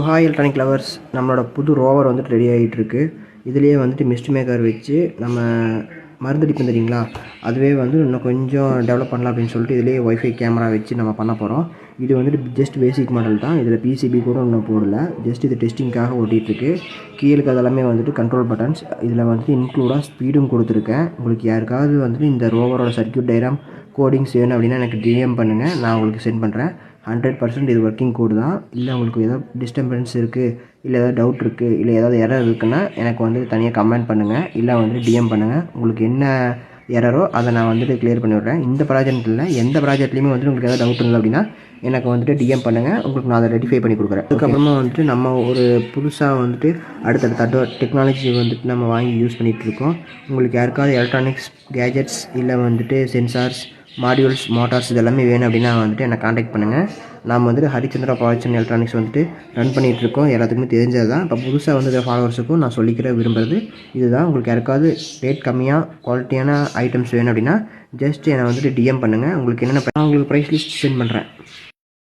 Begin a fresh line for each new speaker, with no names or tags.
Hi electronic lovers, நம்மளோட புது rover வந்துட்டு ரெடி ஆகிட்டு இருக்கு. இதுலேயே வந்துட்டு மிஸ்ட் மேக்கர் வச்சு நம்ம மருந்தடிப்போம் தெரியுங்களா, அதுவே வந்து இன்னும் கொஞ்சம் டெவலப் பண்ணலாம் அப்படின்னு சொல்லிட்டு இதுலேயே ஒய்ஃபை கேமரா வச்சு நம்ம பண்ண போகிறோம். இது வந்துட்டு ஜஸ்ட் பேசிக் மாடல் தான். இதில் பிசிபி கூட இன்னும் போடல. ஜஸ்ட் இது டெஸ்டிங்காக ஓட்டிகிட்ருக்கு. கீழே அதெல்லாமே வந்துட்டு கண்ட்ரோல் பட்டன்ஸ். இதில் வந்துட்டு இன்க்ளூடாக ஸ்பீடும் கொடுத்துருக்கேன். உங்களுக்கு யாருக்காவது வந்துட்டு இந்த ரோவரோட சர்க்யூட் டயக்ராம் கோடிங்ஸ் வேணும் அப்படின்னா எனக்கு டிஎம் பண்ணுங்கள், நான் உங்களுக்கு சென்ட் பண்ணுறேன். 100% இது ஒர்க்கிங் கோடு தான். இல்லை உங்களுக்கு ஏதாவது டிஸ்டர்பன்ஸ் இருக்குது, இல்லை ஏதாவது டவுட் இருக்குது, இல்லை ஏதாவது எரர் இருக்குன்னா எனக்கு வந்து தனியாக கமெண்ட் பண்ணுங்கள், இல்லை வந்துட்டு டிஎம் பண்ணுங்கள். உங்களுக்கு என்ன எரரோ அதை நான் வந்துட்டு கிளியர் பண்ணி விட்றேன். இந்த ப்ராஜெக்ட்டில் எந்த ப்ராஜெக்ட்லேயுமே வந்துட்டு உங்களுக்கு ஏதாவது டவுட் இருந்தது அப்படின்னா எனக்கு வந்துட்டு டிஎம் பண்ணுங்கள், உங்களுக்கு நான் அதை ரெட்டிஃபை பண்ணி கொடுக்குறேன். அதுக்கப்புறமா வந்துட்டு நம்ம ஒரு புதுசாக வந்துட்டு அடுத்தடுத்த டெக்னாலஜி வந்துட்டு நம்ம வாங்கி யூஸ் பண்ணிகிட்ருக்கோம். உங்களுக்கு யாருக்காவது எலக்ட்ரானிக்ஸ் கேஜெட்ஸ் இல்லை வந்துட்டு சென்சார்ஸ், மாடியூல்ஸ், மோட்டார்ஸ் இதெல்லாமே வேணும் அப்படின்னா வந்துட்டு என்னை காண்டாக்ட் பண்ணுங்கள். நாம் வந்துட்டு ஹரிச்சந்திரா ப்ராடக்ட்ஸ் எலக்ட்ரானிக்ஸ் வந்துட்டு ரன் பண்ணிகிட்ருக்கோம். எல்லாத்துக்குமே தெரிஞ்சது தான். இப்போ புதுசாக வந்து ஃபாலோவர்ஸுக்கும் நான் சொல்லிக்கிற விரும்புகிறது இதுதான். உங்களுக்கு யாருக்காவது ரேட் கம்மியாக குவாலிட்டியான ஐட்டம்ஸ் வேணும் அப்படின்னா ஜஸ்ட் என்னை வந்துட்டு டிஎம் பண்ணுங்கள். உங்களுக்கு என்னென்ன உங்களுக்கு ப்ரைஸ் லிஸ்ட் சென்ட் பண்ணுறேன்.